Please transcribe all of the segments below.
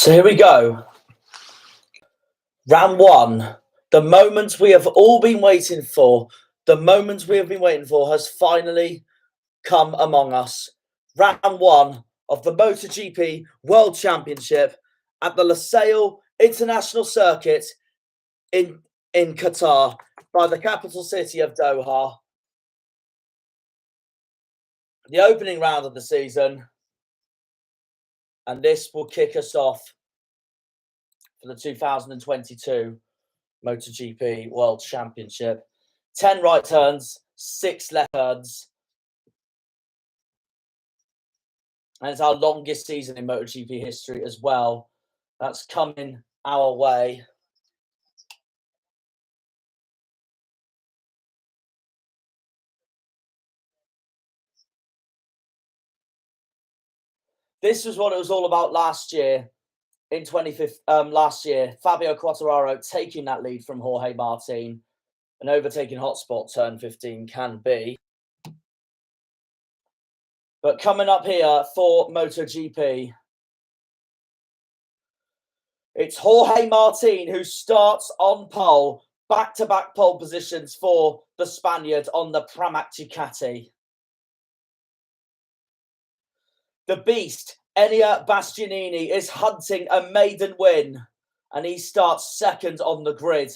So here we go. Round one. The moment we have all been waiting for, the moment we have been waiting for has finally come among us. Round one of the Motogp World Championship at the Lusail International Circuit in Qatar by the capital city of Doha. The opening round of the season, and this will kick us off for the 2022 Motogp World Championship. 10 right turns, 6 left turns. And it's our longest season in MotoGP history as well. That's coming our way. This was what it was all about last year. In 2015, last year, Fabio Quartararo taking that lead from Jorge Martin. An overtaking hotspot turn 15 can be. But coming up here for MotoGP, it's Jorge Martin who starts on pole, back-to-back pole positions for the Spaniard on the Pramac Ducati. The beast, Enea Bastianini, is hunting a maiden win, and he starts second on the grid.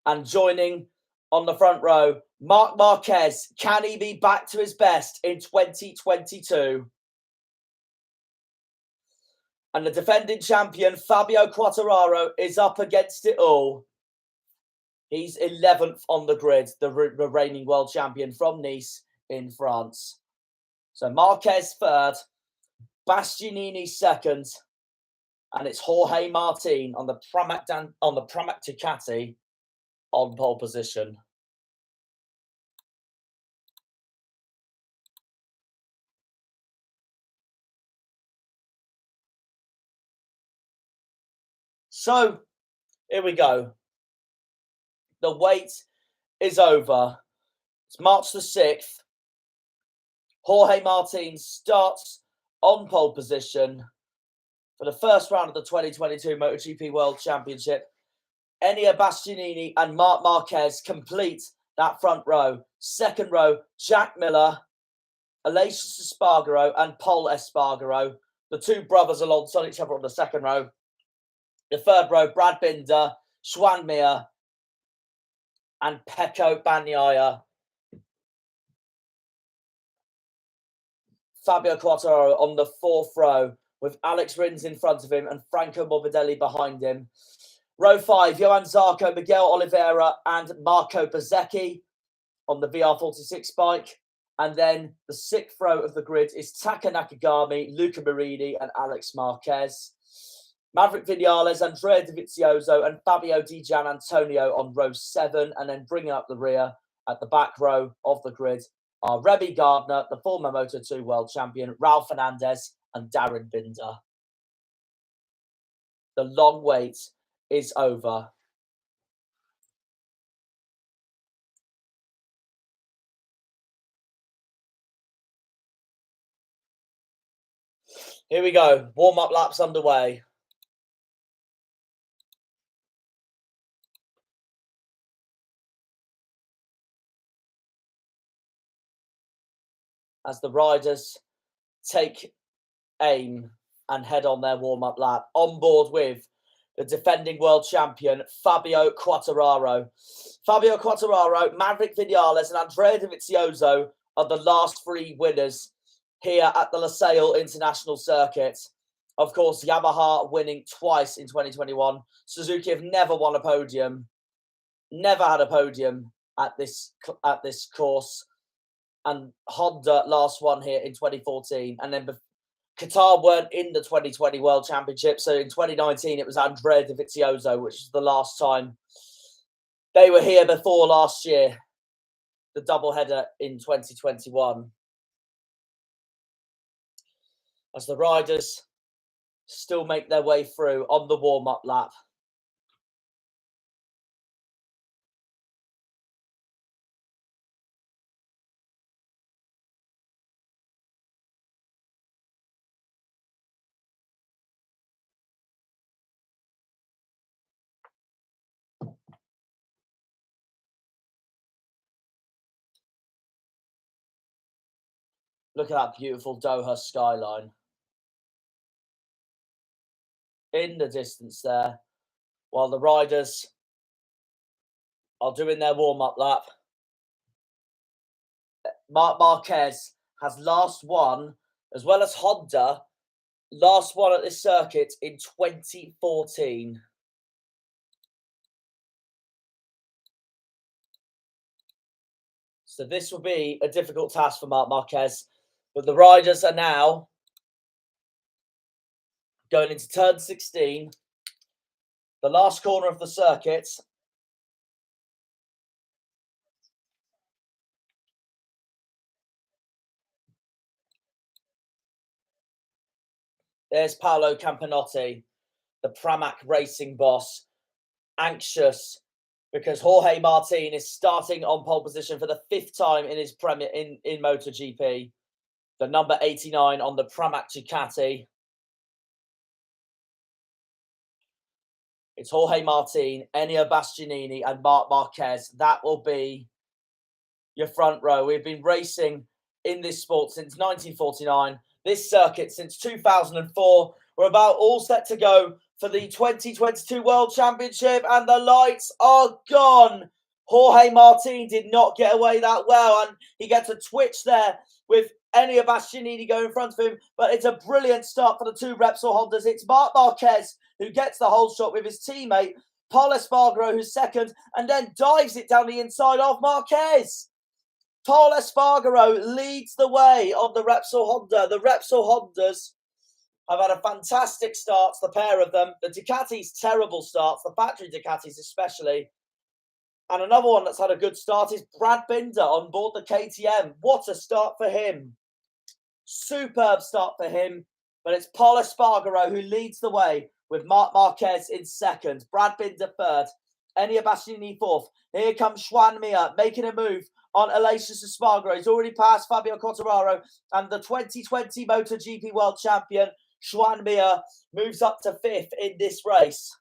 And joining on the front row, Marc Marquez. Can he be back to his best in 2022? And the defending champion, Fabio Quartararo, is up against it all. He's 11th on the grid, the reigning world champion from Nice in France. So Marquez third, Bastianini second, and it's Jorge Martin on the Pramac Ducati on pole position. So here we go. The wait is over. It's March the 6th. Jorge Martin starts on pole position for the first round of the 2022 MotoGP World Championship. Enea Bastianini and Marc Marquez complete that front row. Second row, Jack Miller, Aleix Espargaro and Pol Espargaro. The two brothers alongside each other on the second row. The third row, Brad Binder, Juan Mir and Pecco Bagnaia. Fabio Quartararo on the fourth row with Alex Rins in front of him and Franco Morbidelli behind him. Row 5, Johan Zarco, Miguel Oliveira and Marco Bezzecchi on the VR46 bike. And then the sixth row of the grid is Taka Nakagami, Luca Marini and Alex Marquez. Maverick Vinales, Andrea Dovizioso and Fabio Di Gianantonio on row 7. And then bringing up the rear at the back row of the grid are Remy Gardner, the former Moto2 world champion, Raul Fernandez and Darren Binder. The long wait is over. Here we go. Warm-up laps underway. As the riders take aim and head on their warm-up lap, on board with the defending world champion, Fabio Quartararo. Fabio Quartararo, Maverick Vinales and Andrea Dovizioso are the last three winners here at the Lusail International Circuit. Of course, Yamaha winning twice in 2021. Suzuki have never won a podium, never had a podium at this course. And Honda last one here in 2014. And then Qatar weren't in the 2020 World Championship. So in 2019, it was Andrea Dovizioso, which is the last time they were here before last year, the doubleheader in 2021. As the riders still make their way through on the warm-up lap. Look at that beautiful Doha skyline. In the distance there, while the riders are doing their warm-up lap. Marc Marquez has last won, as well as Honda, last won at this circuit in 2014. So this will be a difficult task for Marc Marquez, but the riders are now going into turn 16, the last corner of the circuit. There's Paolo Campanotti, the Pramac racing boss, anxious because Jorge Martin is starting on pole position for the 5th time in his Premier in MotoGP. The number 89 on the Pramac Ducati. It's Jorge Martin, Enea Bastianini, and Marc Marquez. That will be your front row. We've been racing in this sport since 1949. This circuit since 2004. We're about all set to go for the 2022 World Championship, and the lights are gone. Jorge Martin did not get away that well, and he gets a twitch there with Enea Bastianini going in front of him, but it's a brilliant start for the two Repsol Hondas. It's Marc Marquez who gets the whole shot with his teammate, Pol Espargaro, who's second, and then dives it down the inside of Marquez. Pol Espargaro leads the way on the Repsol Honda. The Repsol Hondas have had a fantastic start, the pair of them. The Ducatis, terrible starts, the factory Ducatis especially. And another one that's had a good start is Brad Binder on board the KTM. What a start for him. Superb start for him. But it's Pol Espargaro who leads the way with Marc Marquez in second. Brad Binder third. Enea Bastianini fourth. Here comes Juan Mir making a move on Aleix Espargaro. He's already passed Fabio Quartararo, and the 2020 MotoGP World Champion, Juan Mir, moves up to 5th in this race.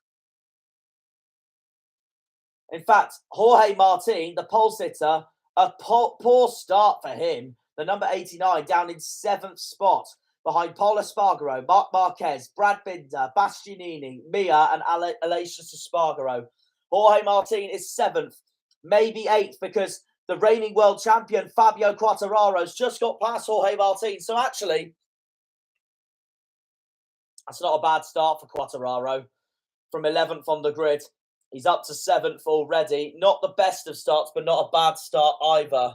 In fact, Jorge Martin, the pole sitter, a poor start for him. The number 89 down in 7th spot behind Pol Espargaro, Marc Marquez, Brad Binder, Bastianini, Mir, and Aleix Espargaro. Jorge Martin is 7th, maybe 8th, because the reigning world champion Fabio Quartararo's just got past Jorge Martin. So actually, that's not a bad start for Quartararo. From 11th on the grid, he's up to 7th already. Not the best of starts, but not a bad start either.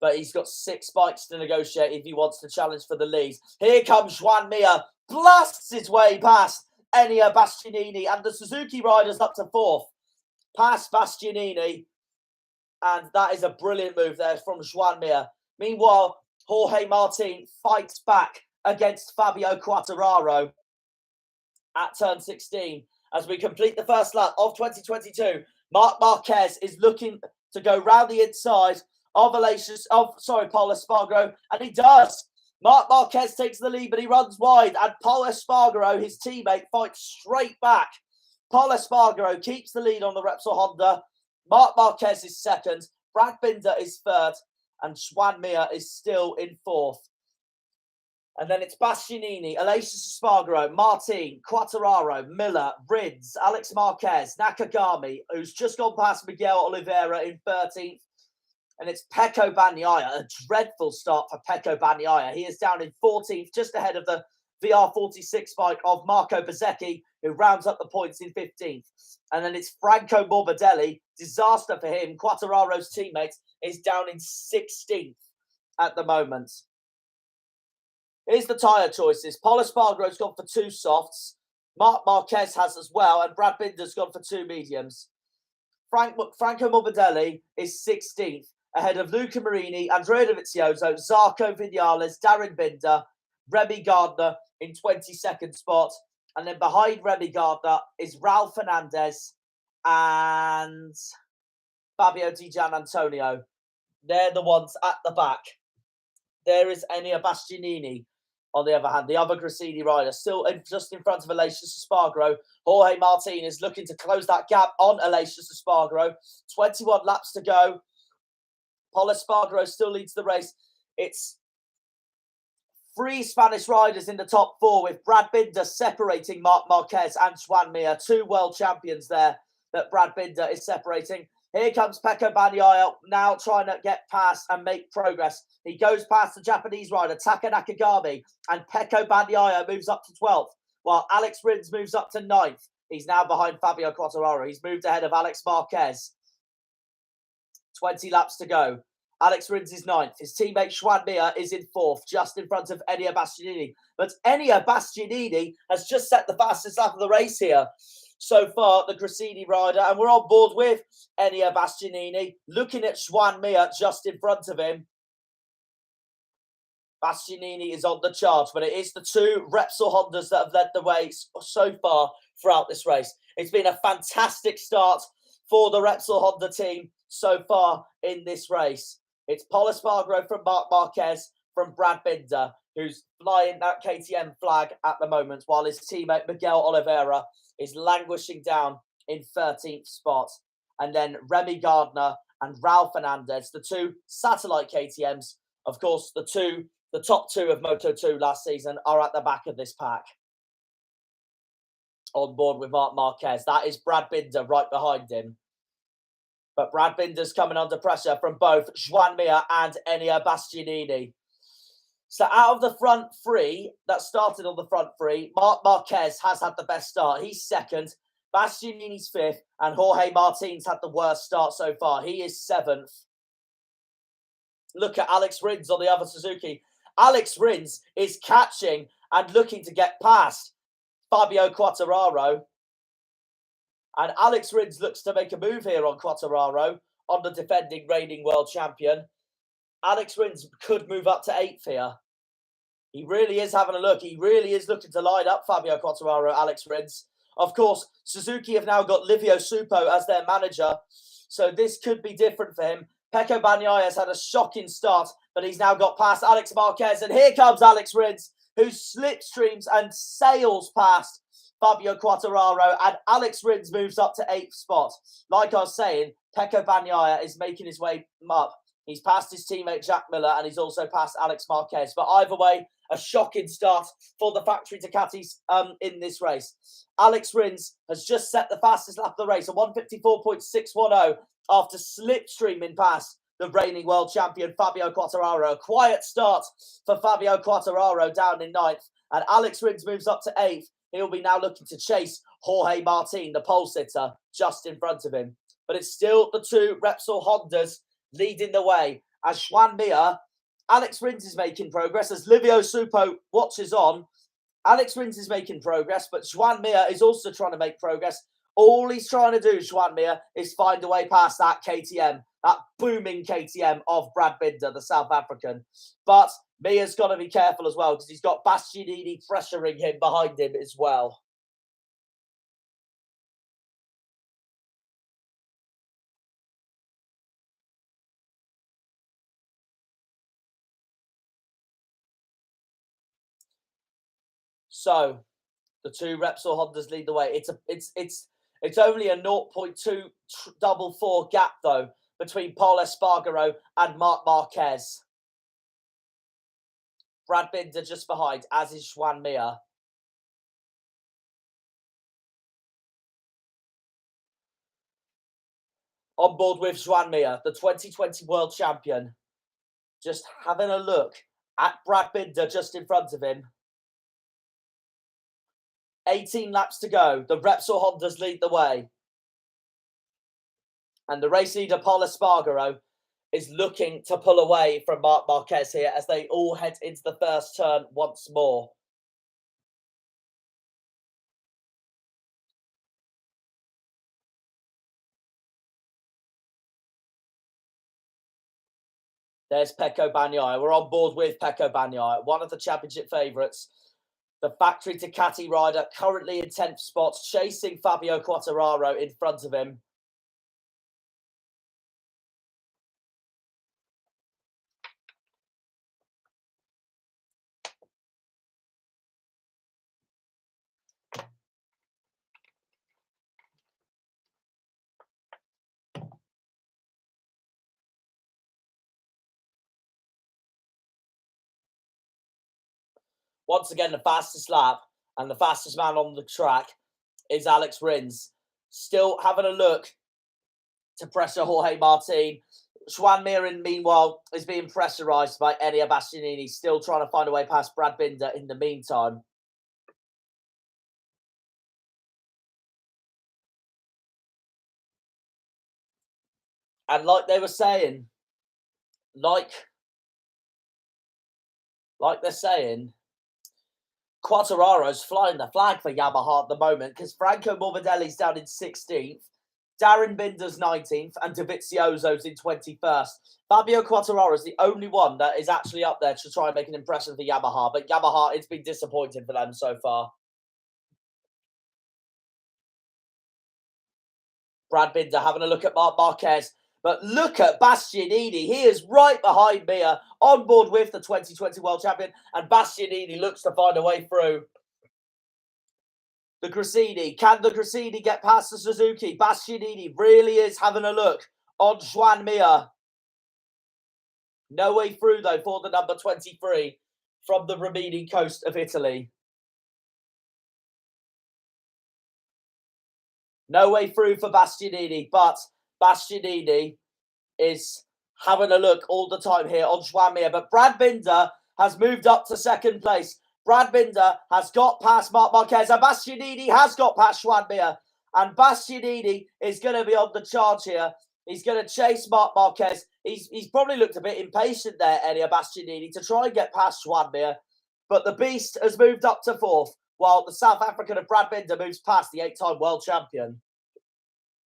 But he's got 6 bikes to negotiate if he wants to challenge for the lead. Here comes Juan Mir, blasts his way past Enea Bastianini, and the Suzuki riders up to 4th. Past Bastianini. And that is a brilliant move there from Juan Mir. Meanwhile, Jorge Martin fights back against Fabio Quartararo at turn 16. As we complete the first lap of 2022, Marc Marquez is looking to go round the inside of Pol Espargaro, and he does. Marc Marquez takes the lead, but he runs wide, and Pol Espargaro, his teammate, fights straight back. Pol Espargaro keeps the lead on the Repsol Honda. Marc Marquez is second, Brad Binder is third, and Juan Mir is still in 4th. And then it's Bastianini, Aleix Espargaro, Martin, Quartararo, Miller, Rins, Alex Marquez, Nakagami, who's just gone past Miguel Oliveira in 13th. And it's Pecco Bagnaia, a dreadful start for Pecco Bagnaia. He is down in 14th, just ahead of the VR46 bike of Marco Bezzecchi, who rounds up the points in 15th. And then it's Franco Morbidelli, disaster for him. Quartararo's teammate is down in 16th at the moment. Here's the tyre choices. Pol Espargaro's gone for 2 softs. Marc Marquez has as well, and Brad Binder's gone for 2 mediums. Franco Morbidelli is 16th, ahead of Luca Marini, Andrea Dovizioso, Zarco Vinales, Darren Binder, Remy Gardner in 22nd spot. And then behind Remy Gardner is Raul Fernandez and Fabio Di Gianantonio. They're the ones at the back. There is Enea Bastianini, on the other hand, the other Gresini rider, still just in front of Aleix Espargaro. Jorge Martin is looking to close that gap on Aleix Espargaro. 21 laps to go. Pol Espargaro still leads the race. It's 3 Spanish riders in the top 4, with Brad Binder separating Marc Marquez and Joan Mir. 2 world champions there that Brad Binder is separating. Here comes Pecco Bagnaia now trying to get past and make progress. He goes past the Japanese rider Taka Nakagami, and Pecco Bagnaia moves up to 12th, while Alex Rins moves up to 9th. He's now behind Fabio Quartararo. He's moved ahead of Alex Marquez. 20 laps to go. Alex Rins is 9th. His teammate Joan Mir is in 4th, just in front of Enea Bastianini. But Enea Bastianini has just set the fastest lap of the race here so far, the Gresini rider. And we're on board with Enea Bastianini, looking at Joan Mir just in front of him. Bastianini is on the charge, but it is the 2 Repsol Hondas that have led the way so far throughout this race. It's been a fantastic start for the Repsol Honda team so far in this race. It's Pol Espargaro from Marc Marquez from Brad Binder, who's flying that KTM flag at the moment, while his teammate Miguel Oliveira is languishing down in 13th spot. And then Remy Gardner and Raul Fernandez, the 2 satellite KTMs, of course, the top 2 of Moto2 last season, are at the back of this pack. On board with Marc Marquez. That is Brad Binder right behind him. But Brad Binder's coming under pressure from both Joan Mir and Enea Bastianini. So out of the front 3 that started on the front 3, Marc Marquez has had the best start. He's 2nd, Bastianini's 5th, and Jorge Martin's had the worst start so far. He is 7th. Look at Alex Rins on the other Suzuki. Alex Rins is catching and looking to get past Fabio Quartararo. And Alex Rins looks to make a move here on Quartararo, on the defending reigning world champion. Alex Rins could move up to 8th here. He really is having a look. He really is looking to line up Fabio Quartararo, Alex Rins. Of course, Suzuki have now got Livio Supo as their manager, so this could be different for him. Pecco Bagnaia has had a shocking start, but he's now got past Alex Marquez, and here comes Alex Rins, who slipstreams and sails past Fabio Quartararo, and Alex Rins moves up to 8th spot. Like I was saying, Pecco Bagnaia is making his way up. He's passed his teammate Jack Miller, and he's also passed Alex Marquez. But either way, a shocking start for the factory Ducatis in this race. Alex Rins has just set the fastest lap of the race, a 1:54.610, after slipstreaming past the reigning world champion Fabio Quartararo. A quiet start for Fabio Quartararo down in 9th, and Alex Rins moves up to 8th. He'll be now looking to chase Jorge Martin, the pole sitter, just in front of him. But it's still the 2 Repsol Hondas leading the way. As Joan Mir, Alex Rins is making progress. As Livio Supo watches on, Alex Rins is making progress, but Joan Mir is also trying to make progress. All he's trying to do, Joan Mir, is find a way past that KTM, that booming KTM of Brad Binder, the South African. But Mir's got to be careful as well, because he's got Bastianini pressuring him behind him as well. So the 2 Repsol Hondas lead the way. It's only a 0.244 gap though between Pol Espargaro and Marc Marquez. Brad Binder just behind, as is Joan Mir. On board with Joan Mir, the 2020 world champion. Just having a look at Brad Binder just in front of him. 18 laps to go. The Repsol Hondas lead the way. And the race leader, Pol Espargaro, is looking to pull away from Marc Marquez here as they all head into the first turn once more. There's Pecco Bagnaia. We're on board with Pecco Bagnaia, one of the championship favourites. The factory Ducati rider currently in 10th spot, chasing Fabio Quartararo in front of him. Once again, the fastest lap and the fastest man on the track is Alex Rins. Still having a look to pressure Jorge Martin. Joan Mir, meanwhile, is being pressurised by Enea Bastianini, still trying to find a way past Brad Binder in the meantime. And like they were saying, like they're saying, Quartararo's flying the flag for Yamaha at the moment because Franco Morbidelli's down in 16th, Darren Binder's 19th, and Dovizioso's in 21st. Fabio Quartararo is the only one that is actually up there to try and make an impression for Yamaha, but Yamaha, it's been disappointing for them so far. Brad Binder having a look at Marc Marquez. But look at Bastianini. He is right behind Mir, on board with the 2020 World Champion. And Bastianini looks to find a way through. The Gresini. Can the Gresini get past the Suzuki? Bastianini really is having a look on Joan Mir. No way through, though, for the number 23 from the Rimini coast of Italy. No way through for Bastianini, but Bastianini is having a look all the time here on Joan Mir. But Brad Binder has moved up to second place. Brad Binder has got past Marc Marquez, and Bastianini has got past Joan Mir. And Bastianini is going to be on the charge here. He's going to chase Marc Marquez. He's probably looked a bit impatient there, Enea Bastianini, to try and get past Joan Mir. But the Beast has moved up to fourth, while the South African of Brad Binder moves past the 8-time world champion,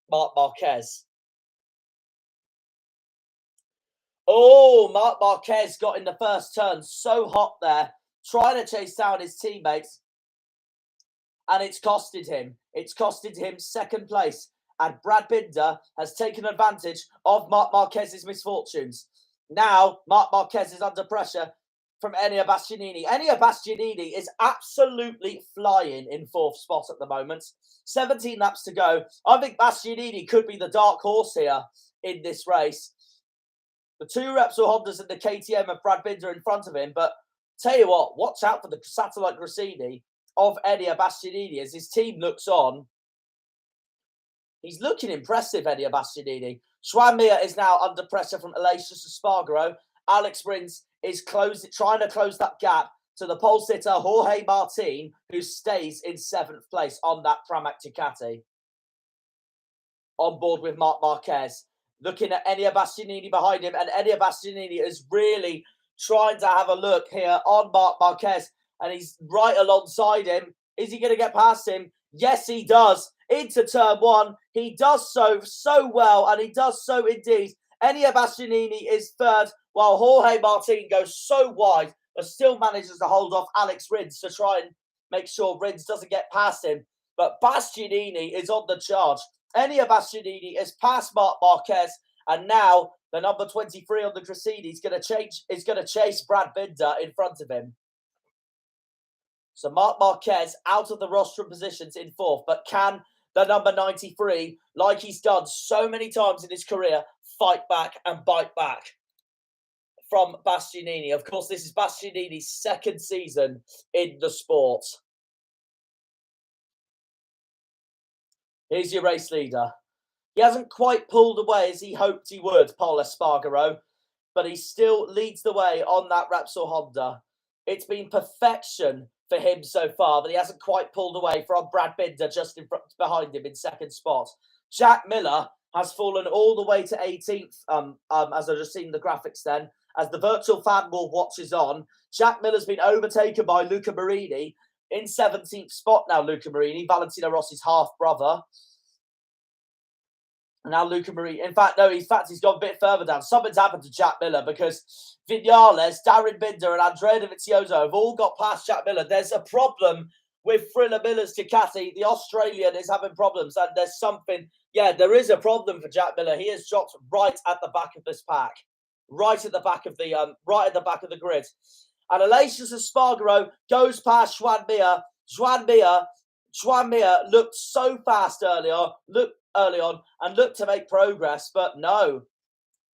Marc Marquez. Oh, Marc Marquez got in the first turn so hot there, trying to chase down his teammates. And it's costed him. It's costed him second place. And Brad Binder has taken advantage of Marc Marquez's misfortunes. Now, Marc Marquez is under pressure from Enea Bastianini. Enea Bastianini is absolutely flying in fourth spot at the moment. 17 laps to go. I think Bastianini could be the dark horse here in this race. The two Repsol Hondas and the KTM of Brad Binder in front of him. But tell you what, watch out for the satellite Gresini of Enea Bastianini as his team looks on. He's looking impressive, Enea Bastianini. Joan Mir is now under pressure from Aleix Espargaro. Alex Rins is trying to close that gap to the pole sitter Jorge Martin, who stays in 7th place on that Pramac Ducati. On board with Marc Marquez. Looking at Enea Bastianini behind him, and Enea Bastianini is really trying to have a look here on Marc Marquez, and he's right alongside him. Is he going to get past him? Yes, he does. Into turn one. He does so well, and he does so indeed. Enea Bastianini is third, while Jorge Martin goes so wide, but still manages to hold off Alex Rins to try and make sure Rins doesn't get past him. But Bastianini is on the charge. Enea Bastianini is past Marc Marquez, and now the number 23 on the Gresini is going to chase Brad Binder in front of him. So Marc Marquez out of the rostrum positions in fourth, but can the number 93, like he's done so many times in his career, fight back and bite back from Bastianini? Of course, this is Bastianini's second season in the sport. Here's your race leader. He hasn't quite pulled away as he hoped he would, Pol Espargaro, but he still leads the way on that Repsol Honda. It's been perfection for him so far, but he hasn't quite pulled away from Brad Binder just behind him in second spot. Jack Miller has fallen all the way to 18th, as I've just seen the graphics then, as the virtual fan wall watches on. Jack Miller's been overtaken by Luca Marini in 17th spot now, Luca Marini, Valentino Rossi's half-brother. Now Luca Marini, in fact, he's gone a bit further down. Something's happened to Jack Miller because Vinales, Darren Binder and Andrea Dovizioso have all got past Jack Miller. There's a problem with Thriller Miller's Ducati. The Australian is having problems, and there's something. Yeah, there is a problem for Jack Miller. He is dropped right at the back of this pack, right at the back of the grid. And Aleix Espargaro goes past Joan Mir. Joan Mir looked so fast early on and looked to make progress, but no.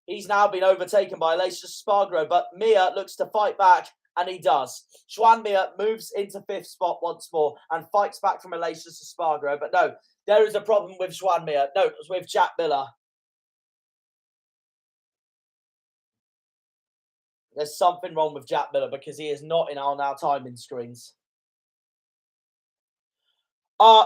He's now been overtaken by Aleix Espargaro, but Mir looks to fight back and he does. Joan Mir moves into 5th spot once more and fights back from Aleix Espargaro. But no, there is a problem with Joan Mir. No, it was with Jack Miller. There's something wrong with Jack Miller because he is not in our now timing screens.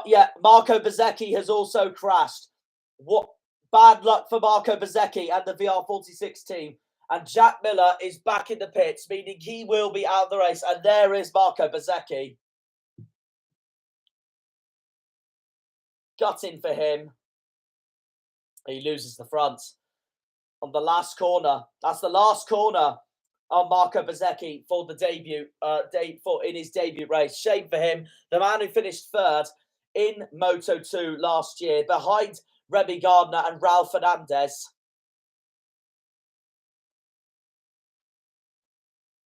Yeah, Marco Bezzecchi has also crashed. What bad luck for Marco Bezzecchi and the VR46 team. And Jack Miller is back in the pits, meaning he will be out of the race. And there is Marco Bezzecchi. Gutting for him. He loses the front on the last corner. That's the last corner on Marco Bezzecchi for the debut, in his debut race. Shame for him. The man who finished 3rd in Moto2 last year, behind Remy Gardner and Raul Fernandez.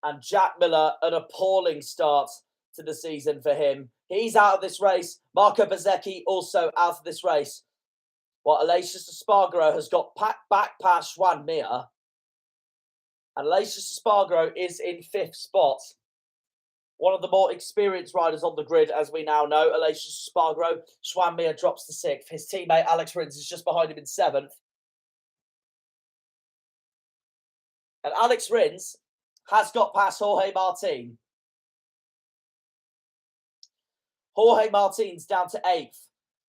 And Jack Miller, an appalling start to the season for him. He's out of this race. Marco Bezzecchi also out of this race. Well, Aleix Espargaro has got back past Joan Mir. And Aleix Espargaro is in 5th spot. One of the more experienced riders on the grid, as we now know. Aleix Espargaro. Joan Mir drops to 6th. His teammate Alex Rins is just behind him in 7th. And Alex Rins has got past Jorge Martin. Jorge Martin's down to 8th.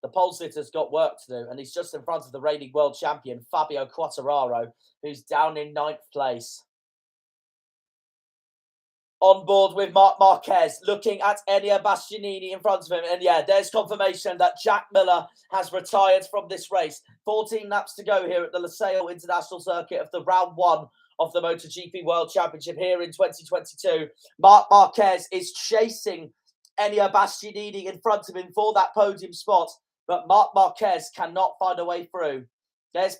The pole sitter's got work to do, and he's just in front of the reigning world champion, Fabio Quartararo, who's down in 9th place. On board with Marc Marquez, looking at Enea Bastianini in front of him. And yeah, there's confirmation that Jack Miller has retired from this race. 14 laps to go here at the Losail International Circuit of the round 1 of the Motogp World Championship here in 2022. Marc Marquez is chasing Enea Bastianini in front of him for that podium spot, but Marc Marquez cannot find a way through. There's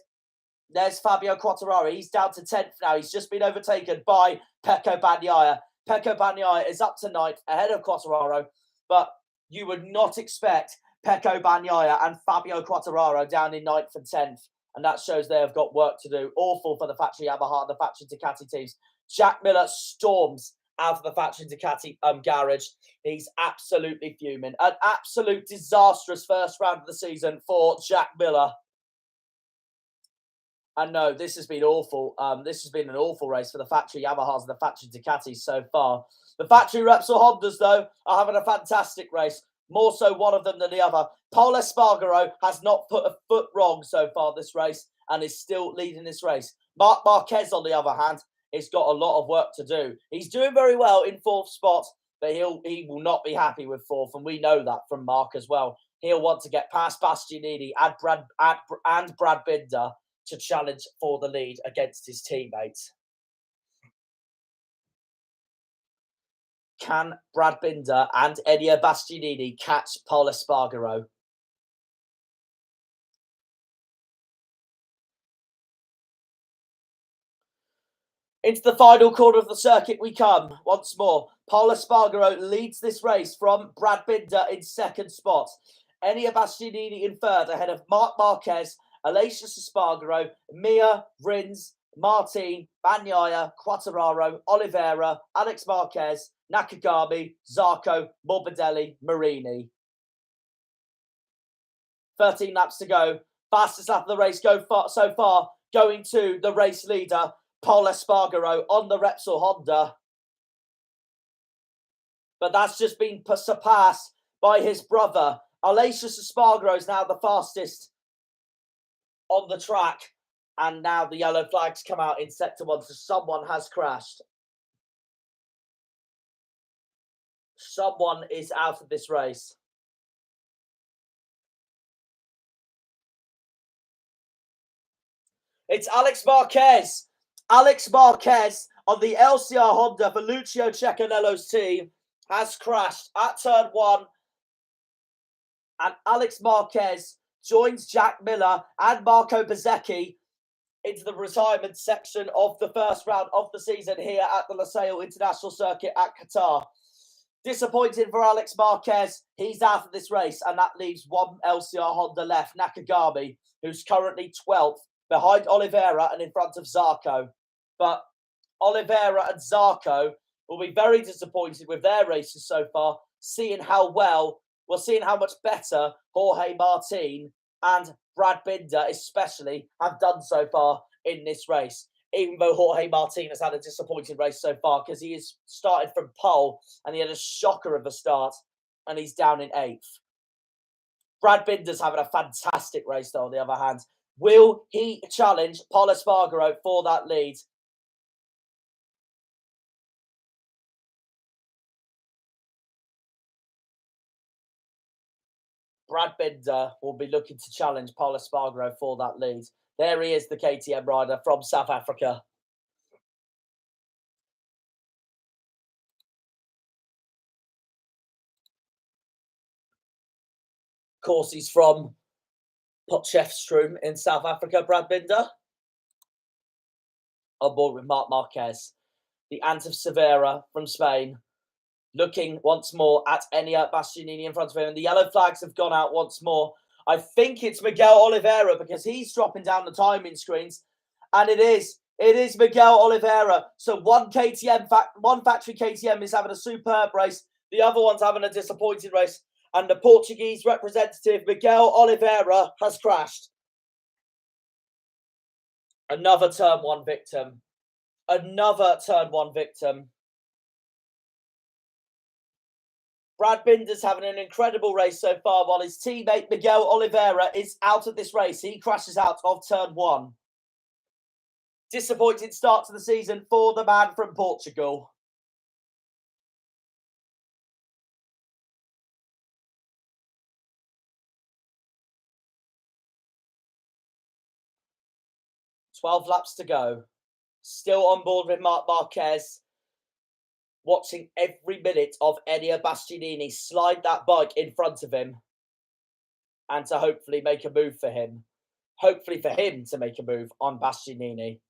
Fabio Quartararo. He's down to 10th now. He's just been overtaken by Pecco Bagnaia. Pecco Bagnaia is up to 9th, ahead of Quartararo, but you would not expect Pecco Bagnaia and Fabio Quartararo down in 9th and 10th, and that shows they have got work to do. Awful for the factory Yamaha and the factory Ducati teams. Jack Miller storms out of the factory Ducati garage. He's absolutely fuming. An absolute disastrous first round of the season for Jack Miller. And no, this has been awful. This has been an awful race for the factory Yamahas and the factory Ducatis so far. The factory Repsol Hondas, though, are having a fantastic race. More so one of them than the other. Pol Espargaro has not put a foot wrong so far this race and is still leading this race. Marc Marquez, on the other hand, has got a lot of work to do. He's doing very well in 4th spot, but he will not be happy with 4th, and we know that from Mark as well. He'll want to get past Bastianini and Brad Binder to challenge for the lead against his teammates. Can Brad Binder and Enea Bastianini catch Pol Espargaro? Into the final corner of the circuit we come once more. Pol Espargaro leads this race from Brad Binder in 2nd spot. Enea Bastianini in 3rd, ahead of Marc Marquez, Aleix Espargaro, Mir, Rins, Martin, Bagnaia, Quartararo, Oliveira, Alex Marquez, Nakagami, Zarco, Morbidelli, Marini. 13 laps to go. Fastest lap of the race so far, going to the race leader, Pol Espargaro on the Repsol Honda. But that's just been surpassed by his brother. Aleix Espargaro is now the fastest on the track. And now the yellow flags come out in Sector 1. So someone has crashed. Someone is out of this race. It's Alex Marquez. Alex Marquez on the LCR Honda for Lucio Cecchinello's team has crashed at turn 1. And Alex Marquez joins Jack Miller and Marco Bezzecchi into the retirement section of the first round of the season here at the Losail International Circuit at Qatar. Disappointing for Alex Marquez. He's out of this race, and that leaves one LCR Honda left, Nakagami, who's currently 12th, behind Oliveira and in front of Zarco. But Oliveira and Zarco will be very disappointed with their races so far, seeing how much better Jorge Martin and Brad Binder especially have done so far in this race. Even though Jorge Martin has had a disappointing race so far because he has started from pole and he had a shocker of a start and he's down in 8th. Brad Binder's having a fantastic race though, on the other hand. Will he challenge Pol Espargaro for that lead? Brad Binder will be looking to challenge Pol Espargaro for that lead. There he is, the KTM rider from South Africa. Of course, he's from Potchefstroom in South Africa, Brad Binder. On board with Marc Marquez. The Ant of Severa from Spain. Looking once more at Enea Bastianini in front of him. And the yellow flags have gone out once more. I think it's Miguel Oliveira because he's dropping down the timing screens. And it is Miguel Oliveira. So one factory KTM is having a superb race. The other one's having a disappointing race. And the Portuguese representative, Miguel Oliveira, has crashed. Another Turn 1 victim. Another Turn 1 victim. Brad Binder's having an incredible race so far while his teammate Miguel Oliveira is out of this race. He crashes out of Turn 1. Disappointing start to the season for the man from Portugal. "12 laps to go. Still on board with Marc Marquez. Watching every minute of Enea Bastianini slide that bike in front of him. And to hopefully make a move for him. Hopefully for him to make a move on Bastianini.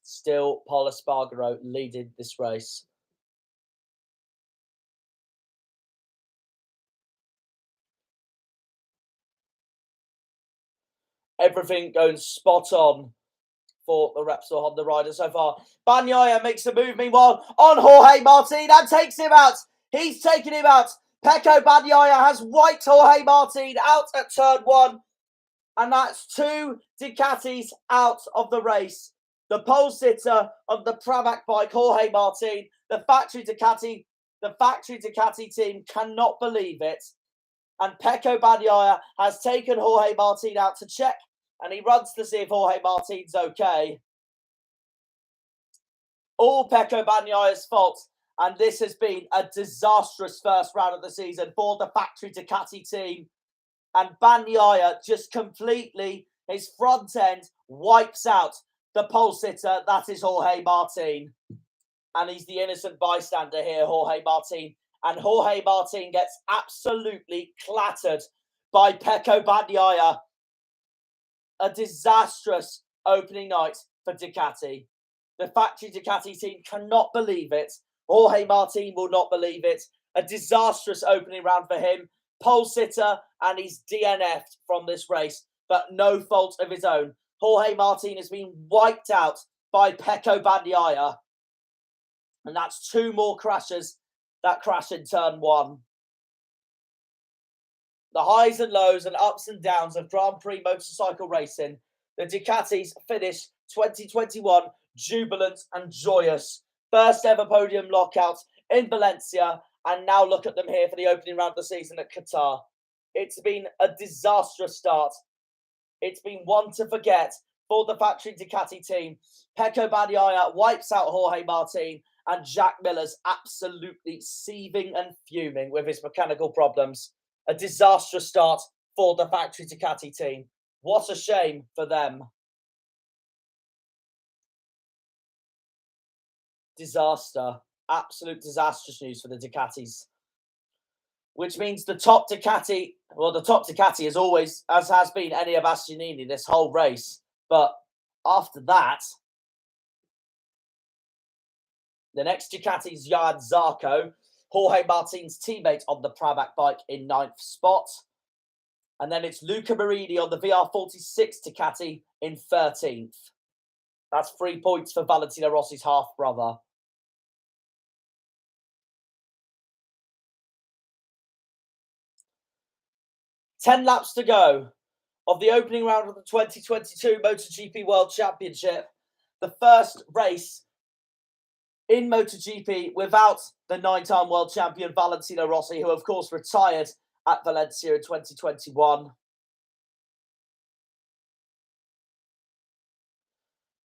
Still Pol Espargaro leading this race. Everything going spot on for the Repsol Honda rider so far. Bagnaia makes a move meanwhile on Jorge Martin and takes him out. He's taken him out. Pecco Bagnaia has wiped Jorge Martin out at Turn 1. And that's 2 Ducatis out of the race. The pole sitter of the Pramac bike, Jorge Martin, the factory Ducati team cannot believe it. And Pecco Bagnaia has taken Jorge Martin out to check, and he runs to see if Jorge Martin's okay. All Pecco Bagnaia's fault, and this has been a disastrous first round of the season for the factory Ducati team. And Bagnaia just completely, his front end wipes out the pole sitter. That is Jorge Martin. And he's the innocent bystander here, Jorge Martin. And Jorge Martin gets absolutely clattered by Pecco Bagnaia. A disastrous opening night for Ducati. The factory Ducati team cannot believe it. Jorge Martin will not believe it. A disastrous opening round for him. Pole sitter, and he's DNF'd from this race, but no fault of his own. Jorge Martin has been wiped out by Pecco Bagnaia. And that's 2 more crashes that crash in Turn 1. The highs and lows and ups and downs of Grand Prix motorcycle racing. The Ducatis finish 2021 jubilant and joyous. First ever podium lockout in Valencia. And now look at them here for the opening round of the season at Qatar. It's been a disastrous start. It's been one to forget for the factory Ducati team. Pecco Bagnaia wipes out Jorge Martin, and Jack Miller's absolutely seething and fuming with his mechanical problems. A disastrous start for the factory Ducati team. What a shame for them. Disaster. Absolute disastrous news for the Ducatis. Which means the top Ducati, well, the top Ducati is always, as has been Enea Bastianini this whole race. But after that, The next Ducati is Jan Zarco, Jorge Martin's teammate on the Pramac bike in 9th spot. And then it's Luca Marini on the VR46 Ducati in 13th. That's 3 points for Valentino Rossi's half-brother. Ten laps to go of the opening round of the 2022 MotoGP World Championship. The first race in MotoGP without the 9-time world champion Valentino Rossi, who of course retired at Valencia in 2021.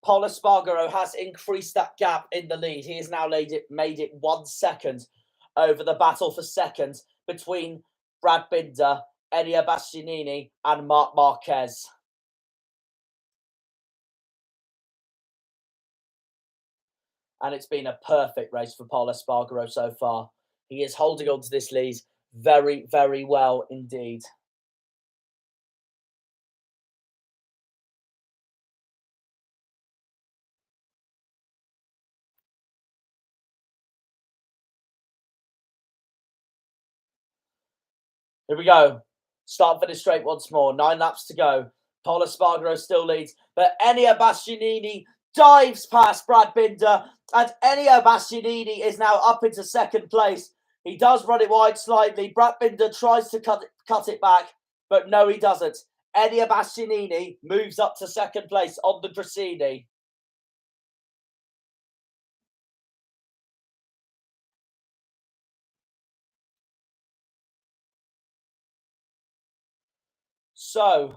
Pol Espargaro has increased that gap in the lead. He has now made it 1 second over the battle for second between Brad Binder, Enea Bastianini and Marc Marquez. And it's been a perfect race for Pol Espargaro so far. He is holding on to this lead very, very well indeed. Here we go. Start finish straight once more. 9 laps to go. Pol Espargaro still leads, but Enea Bastianini dives past Brad Binder, and Enea Bastianini is now up into second place. He does run it wide slightly. Brad Binder tries to cut it back, but no, he doesn't. Enea Bastianini moves up to second place on the Gresini. So,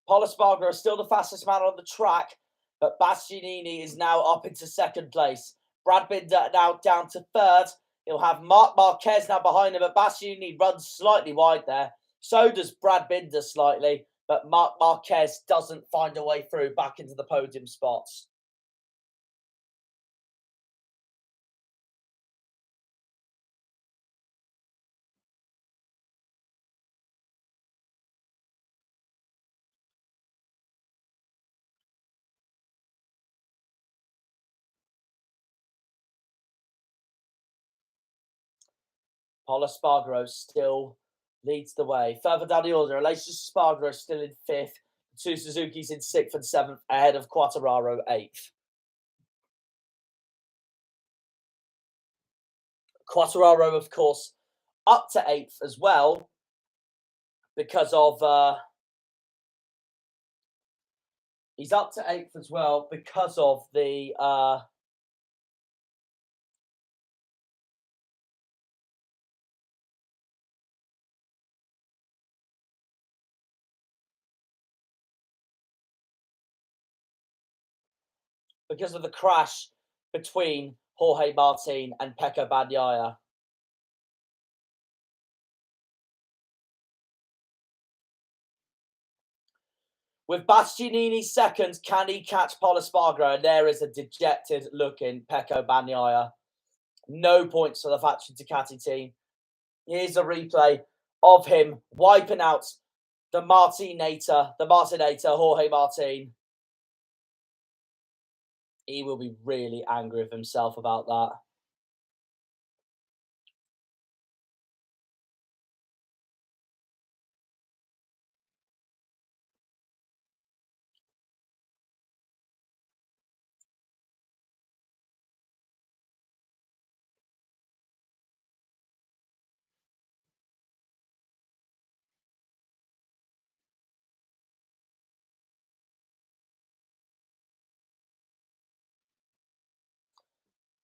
Pol Espargaro is still the fastest man on the track, but Bastianini is now up into second place. Brad Binder now down to third. He'll have Marc Marquez now behind him, but Bastianini runs slightly wide there. So does Brad Binder slightly, but Marc Marquez doesn't find a way through back into the podium spots. Pol Espargaro still leads the way. Further down the order, Aleix Espargaro still in 5th. 2 Suzuki's in 6th and 7th, ahead of Quartararo 8th. Quartararo, of course, up to 8th as well because of... he's up to 8th as well because of the... because of the crash between Jorge Martin and Pecco Bagnaia. With Bastianini second, can he catch Pol Espargaro? And there is a dejected looking Pecco Bagnaia. No points for the Factory Ducati team. Here's a replay of him wiping out the Martinator, Jorge Martin. He will be really angry with himself about that.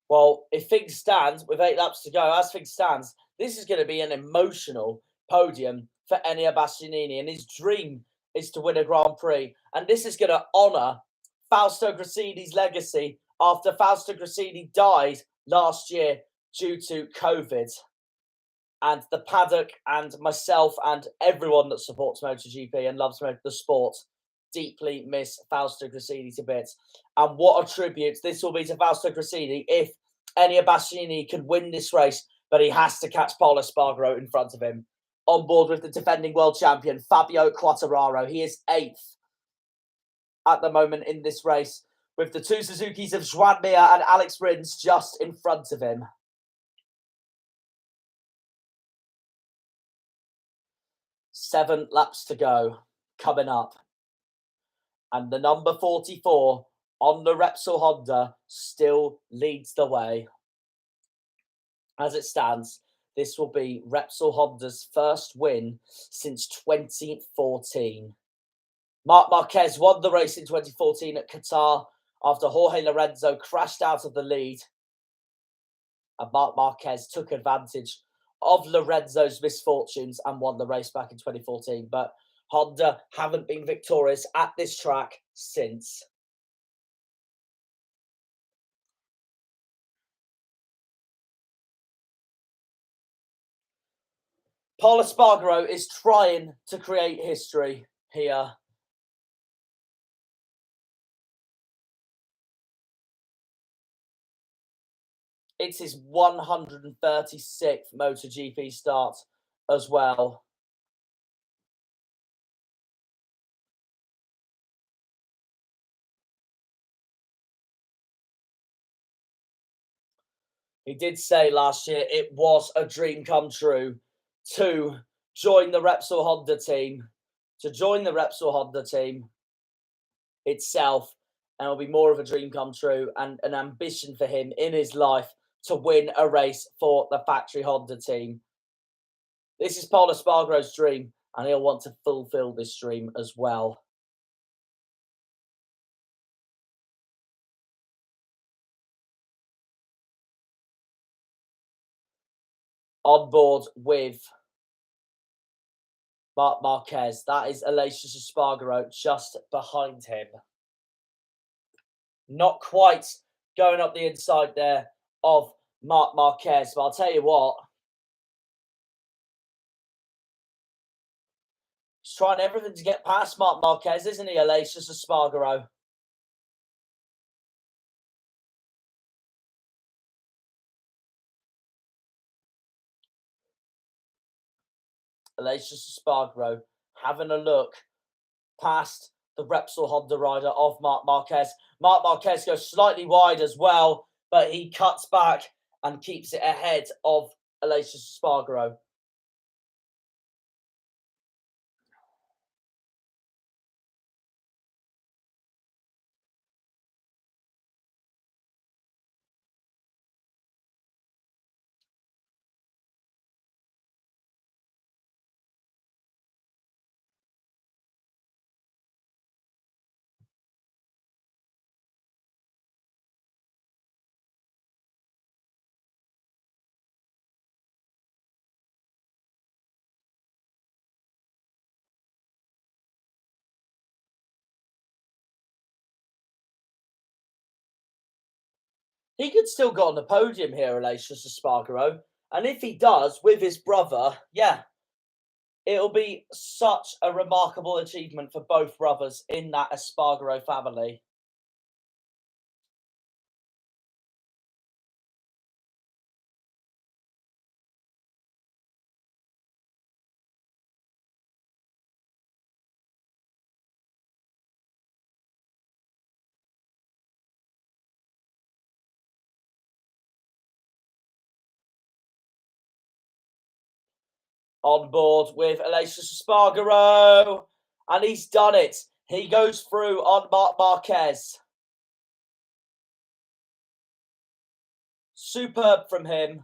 Well, if things stand with 8 laps to go, as things stands, this is going to be an emotional podium for Enea Bastianini, and his dream is to win a Grand Prix. And this is going to honour Fausto Gresini's legacy after Fausto Gresini died last year due to COVID. And the paddock and myself and everyone that supports MotoGP and loves the sport deeply miss Fausto Gresini to bits. And what a tribute this will be to Fausto Gresini if Enea Bastianini can win this race, but he has to catch Pol Espargaro in front of him. On board with the defending world champion, Fabio Quartararo. He is 8th at the moment in this race. with the two Suzukis of Juan Mir and Alex Rins just in front of him. Seven laps to go, coming up. And the number 44 on the Repsol Honda still leads the way. As it stands, this will be Repsol Honda's first win since 2014. Marc Marquez won the race in 2014 at Qatar after Jorge Lorenzo crashed out of the lead. And Marc Marquez took advantage of Lorenzo's misfortunes and won the race back in 2014. But Honda haven't been victorious at this track since. Pol Espargaro is trying to create history here. It's his 136th MotoGP start as well. He did say last year it was a dream come true to join the Repsol Honda team, itself, and it'll be more of a dream come true and an ambition for him in his life to win a race for the factory Honda team. This is Pol Espargaro's dream, and he'll want to fulfill this dream as well. On board with Marc Marquez, that is Aleix Espargaro just behind him. Not quite going up the inside there of Marc Marquez, but I'll tell you what, he's trying everything to get past Marc Marquez, isn't he, Aleix Espargaro? Aleix Espargaro having a look past the Repsol Honda rider of Marc Marquez. Marc Marquez goes slightly wide as well, but he cuts back and keeps it ahead of Aleix Espargaro. He could still get on the podium here, Aleix Espargaro. And if he does, with his brother, yeah, it'll be such a remarkable achievement for both brothers in that Espargaro family. On board with Aleix Espargaro, and he's done it. He goes through on Marc Marquez. Superb from him.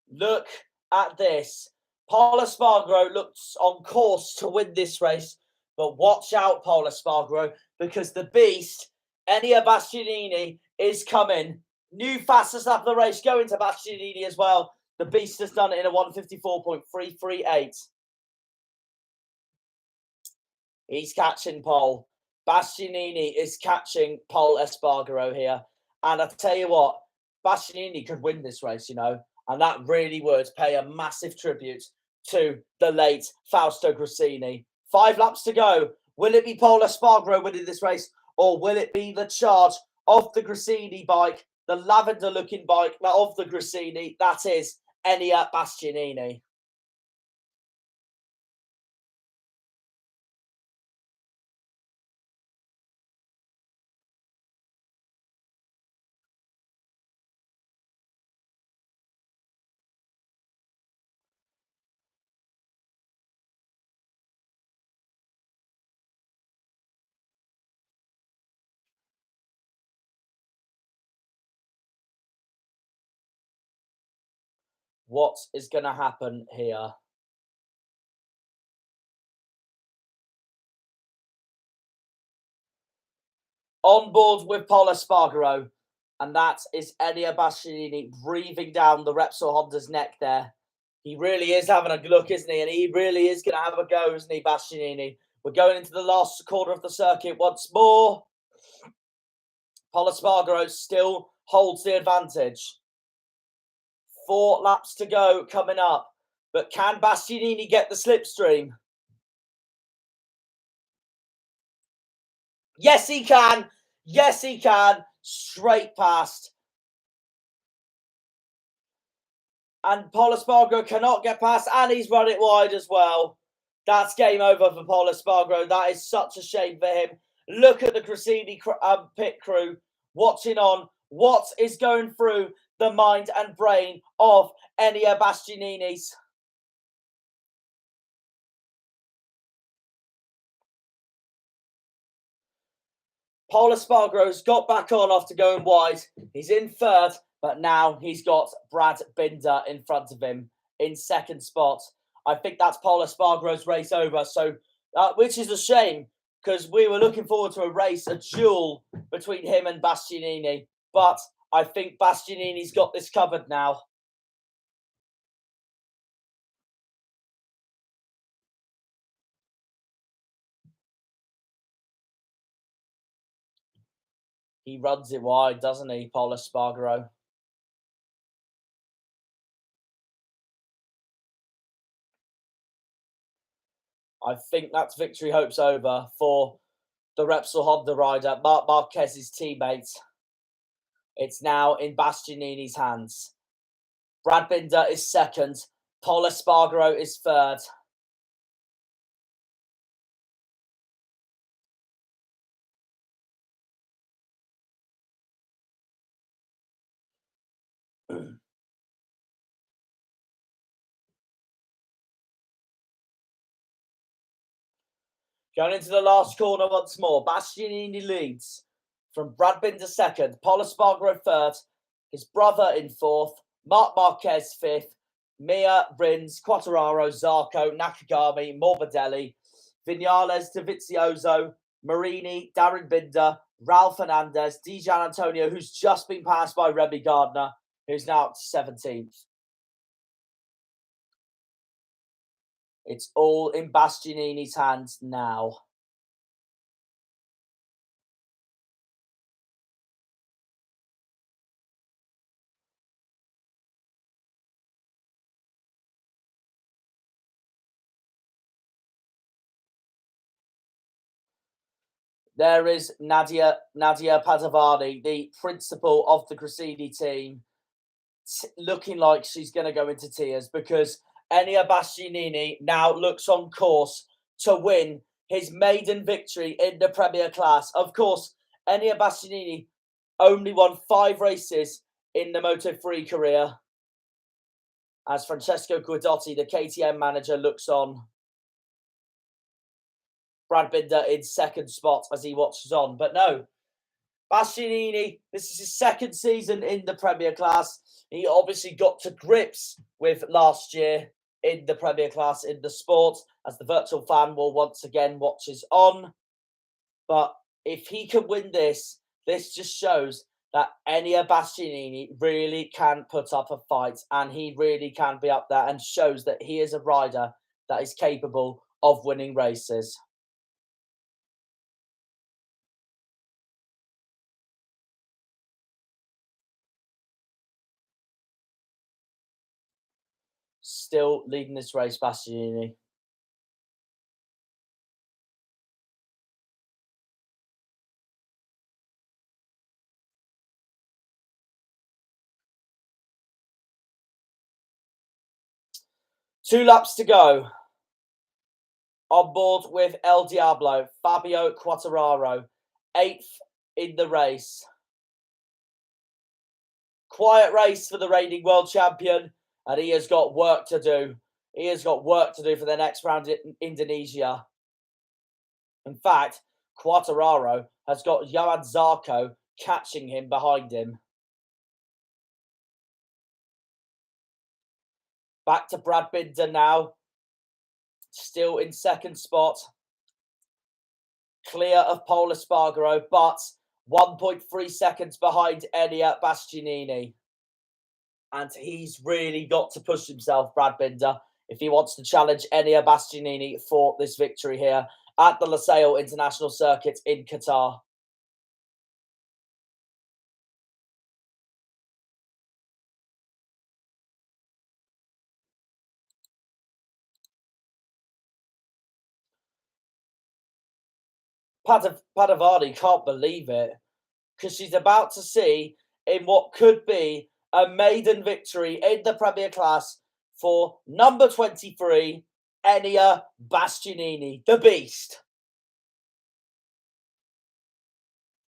Look at this. Pol Espargaro looks on course to win this race, but watch out, Pol Espargaro, because the beast, Enea Bastianini, is coming. New fastest lap of the race going to Bastianini as well. The beast has done it in a 1:54.338. He's catching Pol. Bastianini is catching Pol Espargaro here. And I tell you what, Bastianini could win this race, you know, and that really would pay a massive tribute to the late Fausto Gresini. 5 laps to go. Will it be Pol Espargaro winning this race, or will it be the charge of the Gresini bike, the lavender-looking bike of the Gresini? That is Enia Bastianini. What is going to happen here? On board with Pol Espargaro, and that is Enia Bastianini breathing down the Repsol Honda's neck there. He really is having a look, isn't he? And he really is going to have a go, isn't he, Bastianini? We're going into the last corner of the circuit once more. Pol Espargaro still holds the advantage. 4 laps to go coming up. But can Bastianini get the slipstream? Yes, he can. Yes, he can. Straight past. And Pol Espargaro cannot get past, and he's run it wide as well. That's game over for Pol Espargaro. That is such a shame for him. Look at the Cressidi pit crew watching on. What is going through the mind and brain of Enia Bastianini's? Pol Espargaro's got back on after going wide. He's in third, but now he's got Brad Binder in front of him in second spot. I think that's Pol Espargaro's race over, so which is a shame because we were looking forward to a duel between him and Bastianini. But I think Bastianini's got this covered now. He runs it wide, doesn't he, Pol Espargaro? I think that's victory hopes over for the Repsol Honda rider, Marc Marquez's teammate. It's now in Bastianini's hands. Brad Binder is second. Pol Espargaro is third. Going into the last corner once more. Bastianini leads from Brad Binder second, Pol Espargaro third, his brother in fourth, Marc Marquez fifth, Mir, Rins, Quartararo, Zarco, Nakagami, Morbidelli, Vinales, Dovizioso, Marini, Darren Binder, Ralph Fernandez, Dijan Antonio, who's just been passed by Remy Gardner, who's now 17th. It's all in Bastianini's hands now. There is Nadia Padovani, the principal of the Cressidi team, looking like she's going to go into tears because Enia Bastianini now looks on course to win his maiden victory in the Premier Class. Of course, Enia Bastianini only won 5 races in the Moto3 career as Francesco Guidotti, the KTM manager, looks on. Brad Binder in second spot as he watches on. But no, Bastianini, this is his second season in the Premier Class. He obviously got to grips with last year in the Premier Class in the sport, as the virtual fan will once again watches on. But if he can win this, this just shows that Enia Bastianini really can put up a fight, and he really can be up there, and shows that he is a rider that is capable of winning races. Still leading this race, Bastianini. 2 laps to go. On board with El Diablo, Fabio Quartararo, 8th in the race. Quiet race for the reigning world champion, and he has got work to do. He has got work to do for the next round in Indonesia. In fact, Quartararo has got Johan Zarco catching him behind him. Back to Brad Binder now. Still in second spot. Clear of Pol Espargaro, but 1.3 seconds behind Enea Bastianini. And he's really got to push himself, Brad Binder, if he wants to challenge Enea Bastianini for this victory here at the Losail International Circuit in Qatar. Padavani can't believe it, because she's about to see in what could be a maiden victory in the Premier class for number 23, Enea Bastianini, the Beast.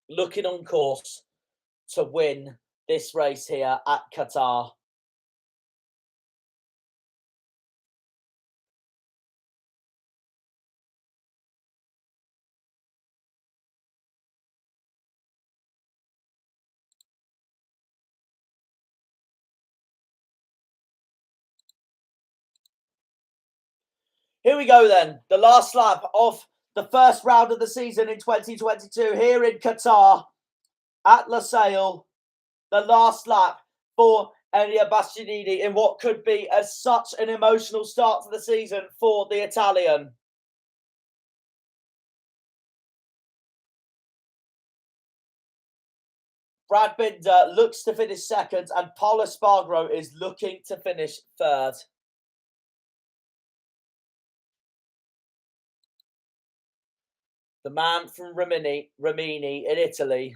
Looking on course to win this race here at Qatar. Here we go then. The last lap of the first round of the season in 2022 here in Qatar at Losail. The last lap for Enea Bastianini in what could be such an emotional start to the season for the Italian. Brad Binder looks to finish second, and Pol Espargaro is looking to finish third. The man from Rimini in Italy.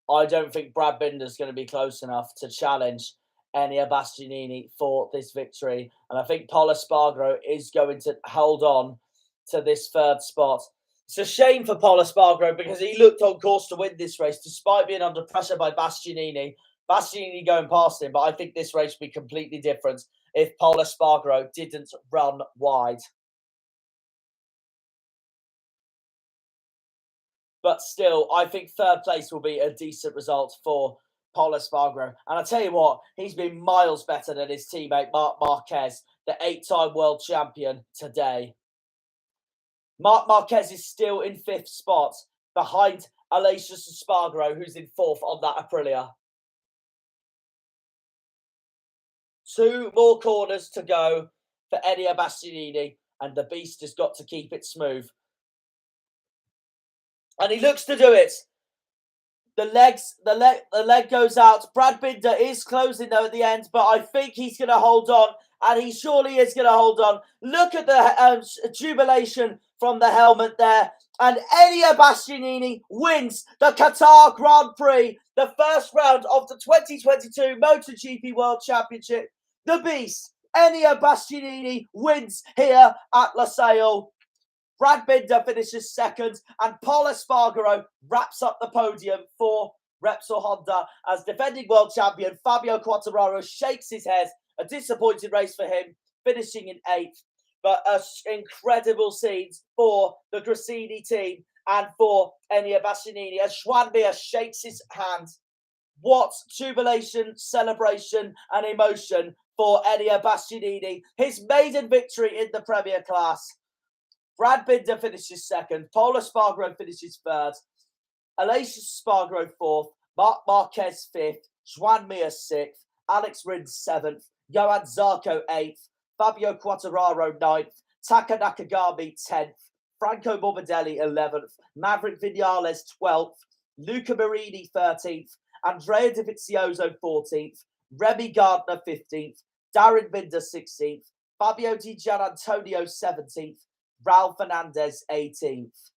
I don't think Brad Binder's going to be close enough to challenge Enea Bastianini for this victory. And I think Pol Espargaro is going to hold on to this third spot. It's a shame for Pol Espargaro because he looked on course to win this race despite being under pressure by Bastianini. Bastianini going past him, but I think this race would be completely different if Pol Espargaro didn't run wide. But still, I think third place will be a decent result for Pol Espargaro. And I tell you what, he's been miles better than his teammate Marc Marquez, the 8-time world champion today. Marc Marquez is still in 5th spot behind Aleix Espargaro, who's in 4th on that Aprilia. 2 more corners to go for Enea Bastianini, and the Beast has got to keep it smooth. And he looks to do it. The leg goes out. Brad Binder is closing though at the end, but I think he's going to hold on, and he surely is going to hold on. Look at the jubilation from the helmet there. And Enea Bastianini wins the Qatar Grand Prix, the first round of the 2022 Motogp World Championship. The Beast, Enea Bastianini, wins here at Losail. Brad Binder finishes second, and Pol Espargaro wraps up the podium for Repsol Honda as defending world champion Fabio Quartararo shakes his head. A disappointing race for him, finishing in 8th. But incredible scenes for the Grassini team and for Enea Bastianini as Juan Mir shakes his hand. What jubilation, celebration and emotion for Enea Bastianini. His maiden victory in the Premier class. Brad Binder finishes second. Pol Espargaro finishes third. Aleix Espargaro 4th. Marc Marquez 5th. Juan Mir 6th. Alex Rins 7th. Johan Zarco 8th. Fabio Quartararo 9th. Taka Nakagami 10th. Franco Morbidelli 11th. Maverick Vinales 12th. Luca Marini 13th. Andrea Dovizioso 14th. Remy Gardner 15th. Darren Binder 16th. Fabio Di Gianantonio 17th, Raul Fernandez 18th.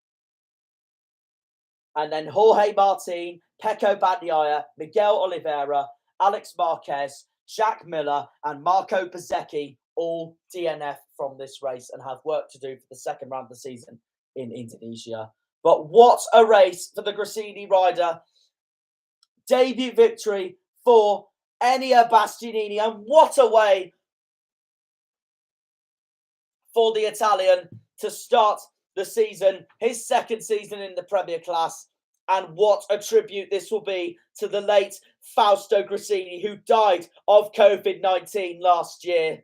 And then Jorge Martin, Pecco Bagnaia, Miguel Oliveira, Alex Marquez, Jack Miller, and Marco Bezzecchi all DNF from this race and have work to do for the second round of the season in Indonesia. But what a race for the Gresini rider. Debut victory for Enea Bastianini, and what a way for the Italian to start the season, his second season in the Premier class. And what a tribute this will be to the late Fausto Gresini, who died of COVID-19 last year.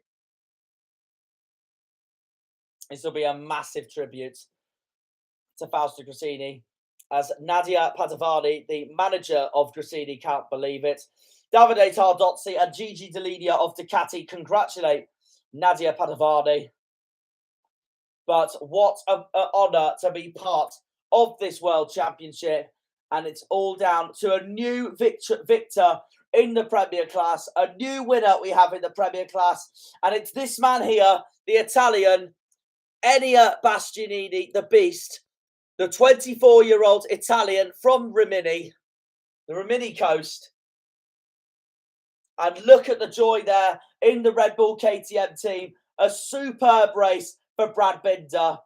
This will be a massive tribute to Fausto Gresini, as Nadia Padovani, the manager of Gresini, can't believe it. Davide Tardozzi and Gigi Dell'Igna of Ducati congratulate Nadia Padovani. But what an honour to be part of this World Championship. And it's all down to a new victor in the Premier class, a new winner we have in the Premier class. And it's this man here, the Italian, Enea Bastianini, the beast, the 24-year-old Italian from Rimini, the Rimini coast. And look at the joy there in the Red Bull KTM team. A superb race for Brad Binder.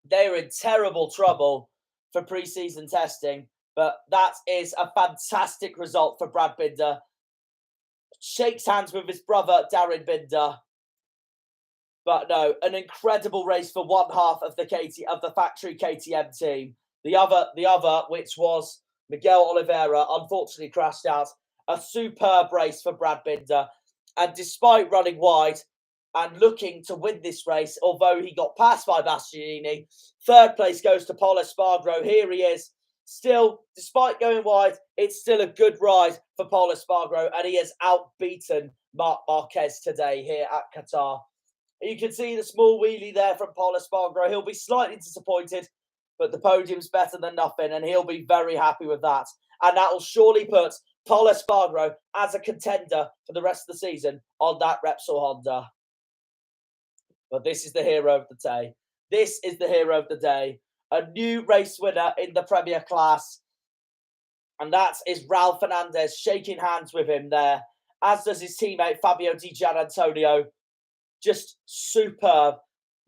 They're in terrible trouble for pre-season testing, but that is a fantastic result for Brad Binder. Shakes hands with his brother, Darren Binder. But no, an incredible race for one half of the factory KTM team. The other, which was Miguel Oliveira, unfortunately crashed out. A superb race for Brad Binder. And despite running wide and looking to win this race, although he got passed by Bastianini, third place goes to Pol Espargaro. Here he is. Still, despite going wide, it's still a good ride for Pol Espargaro, and he has outbeaten Marc Marquez today here at Qatar. You can see the small wheelie there from Pol Espargaro. He'll be slightly disappointed, but the podium's better than nothing, and he'll be very happy with that. And that will surely put Pol Espargaro as a contender for the rest of the season on that Repsol Honda. But this is the hero of the day. This is the hero of the day. A new race winner in the Premier class. And that is Raul Fernandez, shaking hands with him there, as does his teammate Fabio Di Gianantonio. Just superb.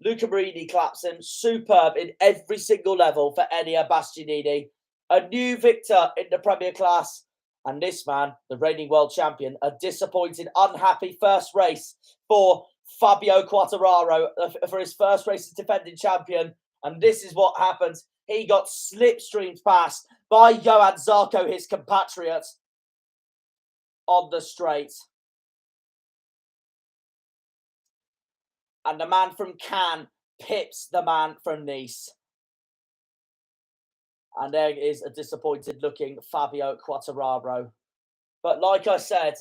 Luca Marini claps him. Superb in every single level for Enea Bastianini. A new victor in the Premier class. And this man, the reigning world champion, a disappointed, unhappy first race for Fabio Quartararo for his first race as defending champion. And this is what happened. He got slipstreamed past by Johan Zarco, his compatriot, on the straight. And the man from Cannes pips the man from Nice. And there is a disappointed-looking Fabio Quartararo. But like I said,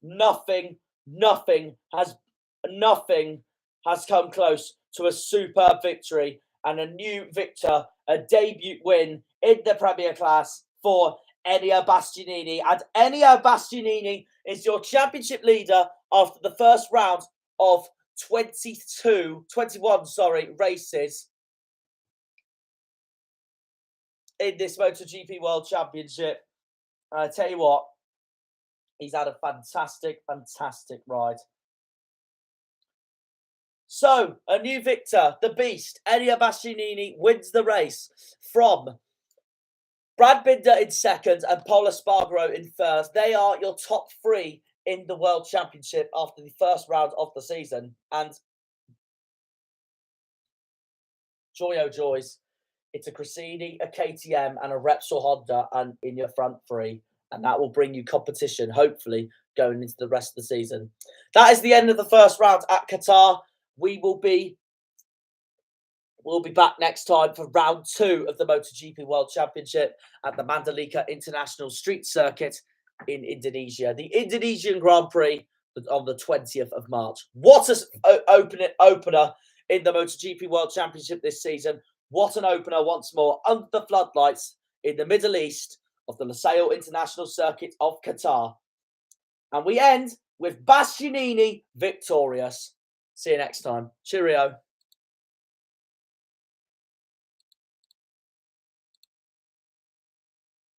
nothing has come close to a superb victory and a new victor, a debut win in the Premier class for Enea Bastianini. And Enea Bastianini is your championship leader after the first round of 21 races in this MotoGP World Championship. And I tell you what, he's had a fantastic ride. So, a new victor, the beast, Enea Bastianini, wins the race from Brad Binder in second and Pol Espargaro in first. They are your top three in the World Championship after the first round of the season. And joy, oh joys, it's a Gresini, a KTM, and a Repsol Honda and in your front three. And that will bring you competition, hopefully, going into the rest of the season. That is the end of the first round at Qatar. We'll be back next time for round 2 of the MotoGP World Championship at the Mandalika International Street Circuit in Indonesia. The Indonesian Grand Prix on the 20th of March. What an opener in the MotoGP World Championship this season. What an opener once more under the floodlights in the Middle East of the Lusail International Circuit of Qatar. And we end with Bastianini victorious. See you next time. Cheerio.